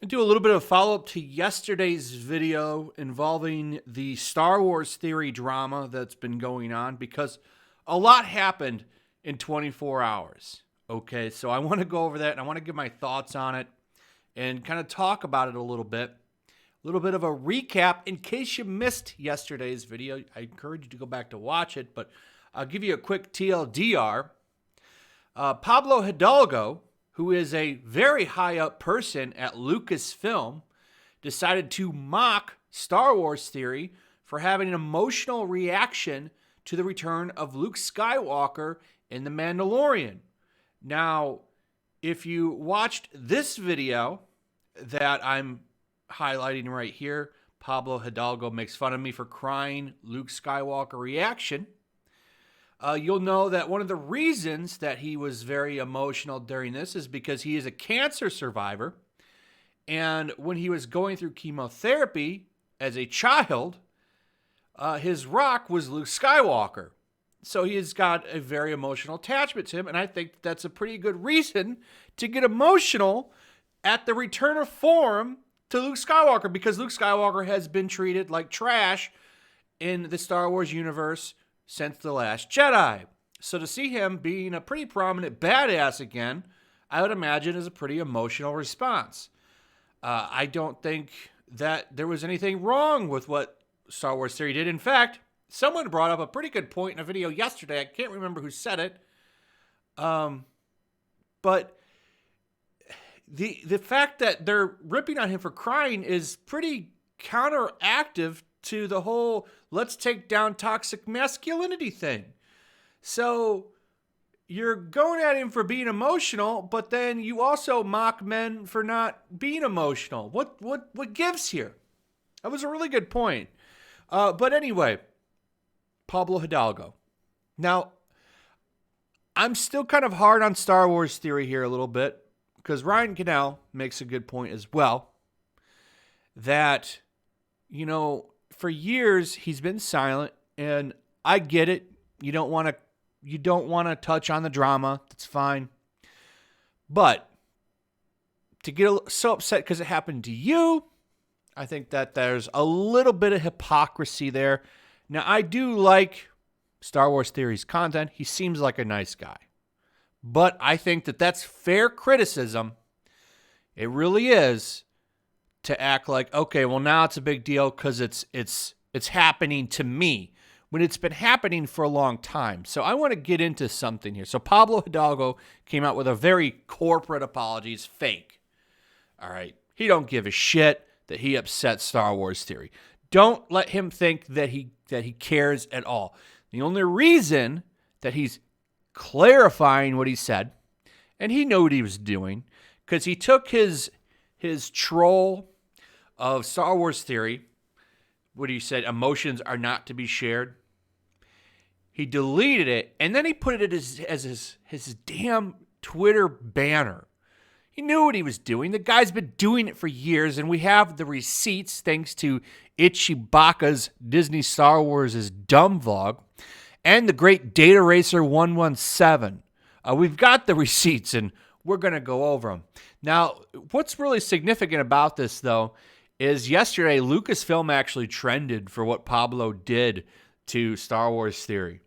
Do a little bit of follow-up to yesterday's video involving the Star Wars theory drama that's been going on because a lot happened in 24 hours. Okay, so I want to go over that and I want to give my thoughts on it and kind of talk about it a little bit. A little bit of a recap in case you missed yesterday's video. I encourage you to go back to watch it, but I'll give you a quick TLDR. Pablo Hidalgo, who is a very high up person at Lucasfilm, decided to mock Star Wars theory for having an emotional reaction to the return of Luke Skywalker in The Mandalorian. Now, if you watched this video that I'm highlighting right here, Pablo Hidalgo makes fun of me for crying Luke Skywalker reaction. You'll know that one of the reasons that he was very emotional during this is because he is a cancer survivor. And when he was going through chemotherapy as a child, his rock was Luke Skywalker. So he's got a very emotional attachment to him. And I think that's a pretty good reason to get emotional at the return of form to Luke Skywalker, because Luke Skywalker has been treated like trash in the Star Wars universe since The Last Jedi. So to see him being a pretty prominent badass again, I would imagine is a pretty emotional response. I don't think that there was anything wrong with what Star Wars theory did. In fact, someone brought up a pretty good point in a video yesterday. I can't remember who said it. But the fact that they're ripping on him for crying is pretty counteractive to the whole let's take down toxic masculinity thing. So you're going at him for being emotional, but then you also mock men for not being emotional. What gives here? That was a really good point. But anyway, Pablo Hidalgo. Now, I'm still kind of hard on Star Wars theory here a little bit because Ryan Cannell makes a good point as well that, you know, for years he's been silent, and I get it. You don't want to touch on the drama. That's fine. But to get so upset because it happened to you, I think that there's a little bit of hypocrisy there. Now, I do like Star Wars theory's content. He seems like a nice guy. But I think that that's fair criticism. It really is, to act like, okay, well, now it's a big deal because it's happening to me when it's been happening for a long time. So I want to get into something here. So Pablo Hidalgo came out with a very corporate apology. It's fake. All right. He don't give a shit that he upset Star Wars theory. Don't let him think that he cares at all. The only reason that he's clarifying what he said, and he knew what he was doing, because he took his troll of Star Wars theory, what he said, emotions are not to be shared. He deleted it, and then he put it as his damn Twitter banner. He knew what he was doing. The guy's been doing it for years, and we have the receipts thanks to Itchy Baka's Disney Star Wars' Dumb Vlog and the great Data Racer 117. We've got the receipts, and we're going to go over them. Now, what's really significant about this, though, is yesterday Lucasfilm actually trended for what Pablo did to Star Wars theory.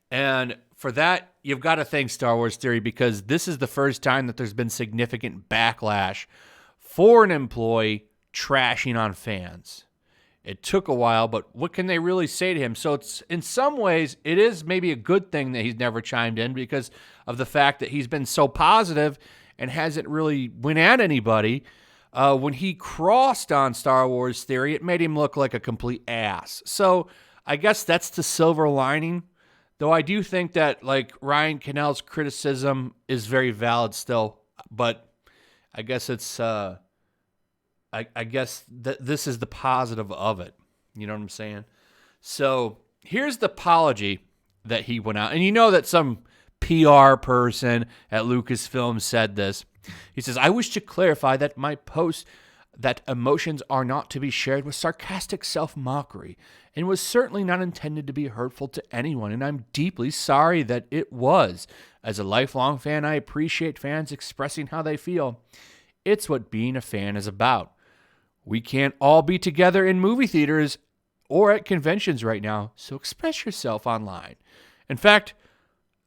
And for that, you've got to thank Star Wars theory, because this is the first time that there's been significant backlash for an employee trashing on fans. It took a while, but what can they really say to him? So it's, in some ways, it is maybe a good thing that he's never chimed in because of the fact that he's been so positive and hasn't really went at anybody. When he crossed on Star Wars theory, it made him look like a complete ass. So I guess that's the silver lining. Though I do think that, like, Ryan Cannell's criticism is very valid still, but I guess it's I guess that this is the positive of it. You know what I'm saying? So here's the apology that he went out, and you know that some PR person at Lucasfilm said this. He says, "I wish to clarify that my post that emotions are not to be shared was sarcastic self-mockery and was certainly not intended to be hurtful to anyone, and I'm deeply sorry that it was. As a lifelong fan, I appreciate fans expressing how they feel. It's what being a fan is about. We can't all be together in movie theaters or at conventions right now, so express yourself online. In fact,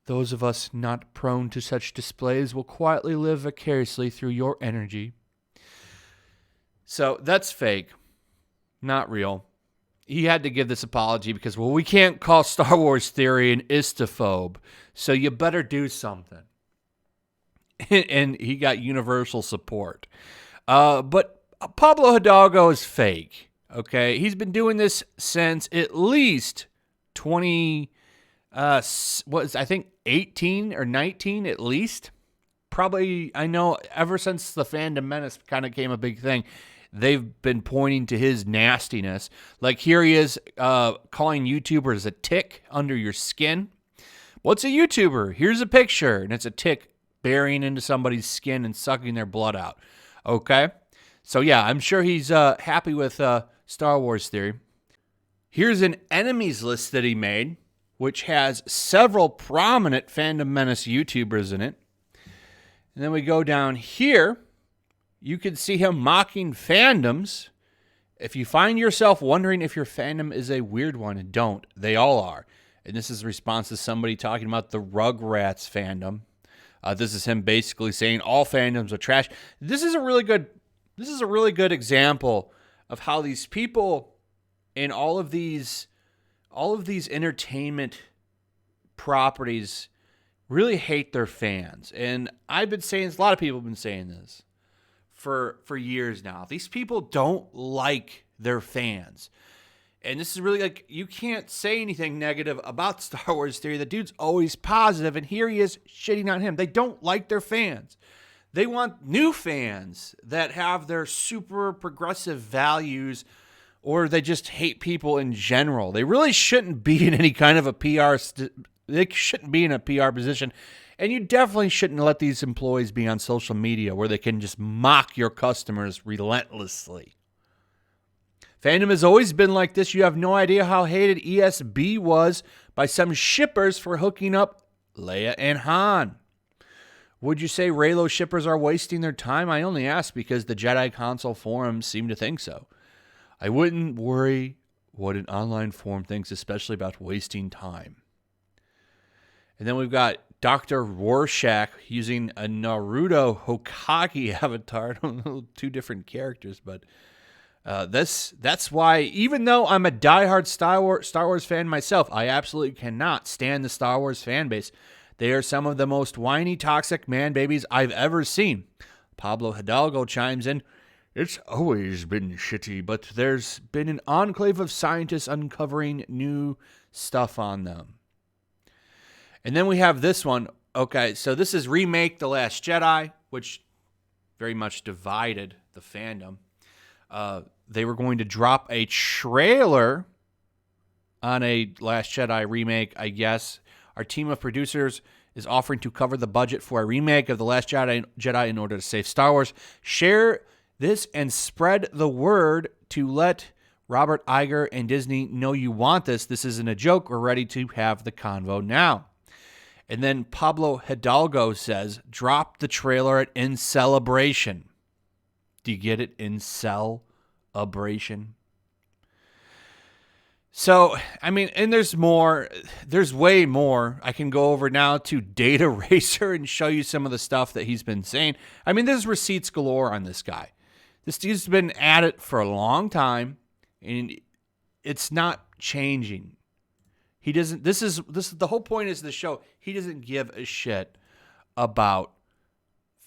those of us not prone to such displays will quietly live vicariously through your energy. So that's fake, not real. He had to give this apology because, well, we can't call Star Wars Theory an istophobe, so you better do something. And he got universal support. But Pablo Hidalgo is fake, okay? He's been doing this since at least 18 or 19 at least. Probably, I know, ever since the Fandom Menace kind of became a big thing, they've been pointing to his nastiness. Like here he is calling YouTubers a tick under your skin. What's a YouTuber? Here's a picture, and it's a tick burying into somebody's skin and sucking their blood out. Okay? So yeah, I'm sure he's happy with Star Wars Theory. Here's an enemies list that he made, which has several prominent Fandom Menace YouTubers in it. And then we go down here. You can see him mocking fandoms. If you find yourself wondering if your fandom is a weird one, don't. They all are. And this is a response to somebody talking about the Rugrats fandom. This is him basically saying all fandoms are trash. This is a really good example of how these people in all of these entertainment properties really hate their fans. And I've been saying this, a lot of people have been saying this for years now. These people don't like their fans. And this is really like, you can't say anything negative about Star Wars Theory. The dude's always positive, and here he is shitting on him. They don't like their fans. They want new fans that have their super progressive values, or they just hate people in general. They really shouldn't be in any kind of a they shouldn't be in a PR position. And you definitely shouldn't let these employees be on social media where they can just mock your customers relentlessly. Fandom has always been like this. You have no idea how hated ESB was by some shippers for hooking up Leia and Han. Would you say Reylo shippers are wasting their time? I only ask because the Jedi console forums seem to think so. I wouldn't worry what an online forum thinks, especially about wasting time. And then we've got Dr. Rorschach using a Naruto Hokage avatar. Two different characters, but that's why, even though I'm a diehard Star Wars fan myself, I absolutely cannot stand the Star Wars fan base. They are some of the most whiny, toxic man babies I've ever seen. Pablo Hidalgo chimes in, it's always been shitty, but there's been an enclave of scientists uncovering new stuff on them. And then we have this one. Okay, so this is Remake The Last Jedi, which very much divided the fandom. They were going to drop a trailer on a Last Jedi remake, I guess. Our team of producers is offering to cover the budget for a remake of The Last Jedi in order to save Star Wars. Share this and spread the word to let Robert Iger and Disney know you want this. This isn't a joke. We're ready to have the convo now. And then Pablo Hidalgo says, drop the trailer in celebration. Do you get it? In celebration. So, I mean, and there's more. There's way more. I can go over now to Data Racer and show you some of the stuff that he's been saying. I mean, there's receipts galore on this guy. This dude's been at it for a long time, and it's not changing. He doesn't. This is the whole point is the show. He doesn't give a shit about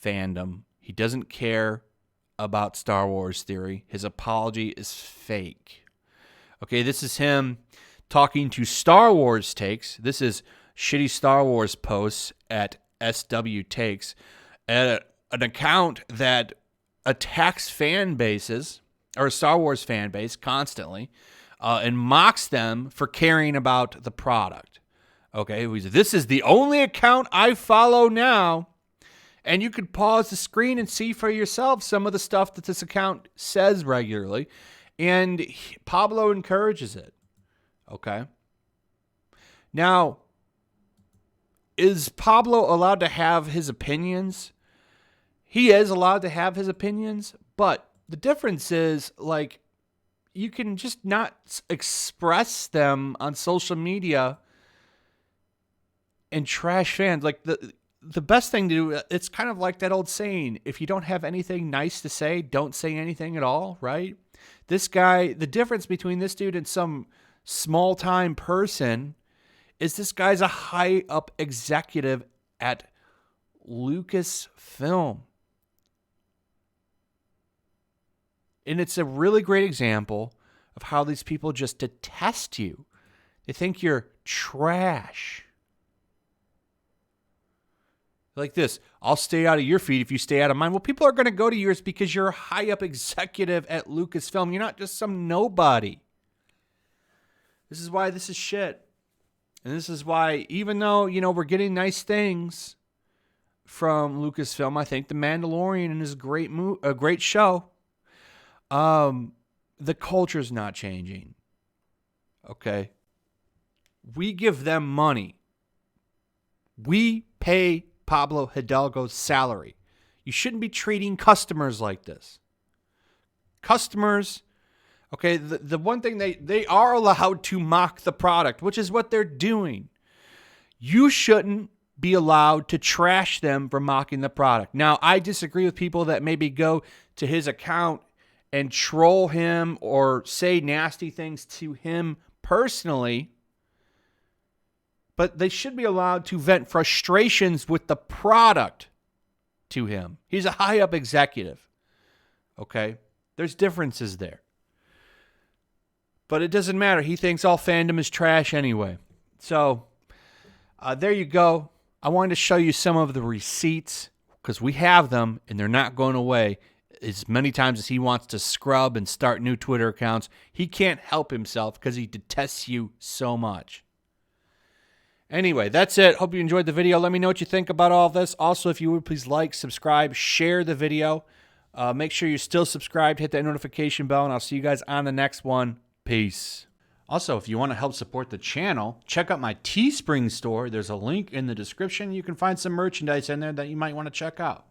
fandom. He doesn't care about Star Wars Theory. His apology is fake. Okay, this is him talking to Star Wars Takes. This is shitty Star Wars posts at SW Takes, an account that attacks fan bases or Star Wars fan base constantly. And mocks them for caring about the product. Okay, this is the only account I follow now. And you could pause the screen and see for yourself some of the stuff that this account says regularly. And Pablo encourages it. Okay. Now, is Pablo allowed to have his opinions? he is allowed to have his opinions, but the difference is, like, you can just not express them on social media and trash fans. Like, the best thing to do, it's kind of like that old saying, if you don't have anything nice to say, don't say anything at all, right? This guy, the difference between this dude and some small-time person is this guy's a high-up executive at Lucasfilm. And it's a really great example of how these people just detest you. They think you're trash. Like this, I'll stay out of your feed if you stay out of mine. Well, people are going to go to yours because you're a high-up executive at Lucasfilm. You're not just some nobody. This is why this is shit. And this is why, even though, we're getting nice things from Lucasfilm, I think The Mandalorian is a great show. The culture's not changing. Okay? We give them money. We pay Pablo Hidalgo's salary. You shouldn't be treating customers like this. Customers, okay, the one thing they are allowed to mock the product, which is what they're doing. You shouldn't be allowed to trash them for mocking the product. Now, I disagree with people that maybe go to his account and troll him or say nasty things to him personally. But they should be allowed to vent frustrations with the product to him. He's a high-up executive. Okay? There's differences there. But it doesn't matter. He thinks all fandom is trash anyway. So, there you go. I wanted to show you some of the receipts because we have them and they're not going away. As many times as he wants to scrub and start new Twitter accounts, he can't help himself because he detests you so much. Anyway, that's it. Hope you enjoyed the video. Let me know what you think about all this. Also, if you would, please like, subscribe, share the video. Make sure you're still subscribed. Hit that notification bell, and I'll see you guys on the next one. Peace. Also, if you want to help support the channel, check out my Teespring store. There's a link in the description. You can find some merchandise in there that you might want to check out.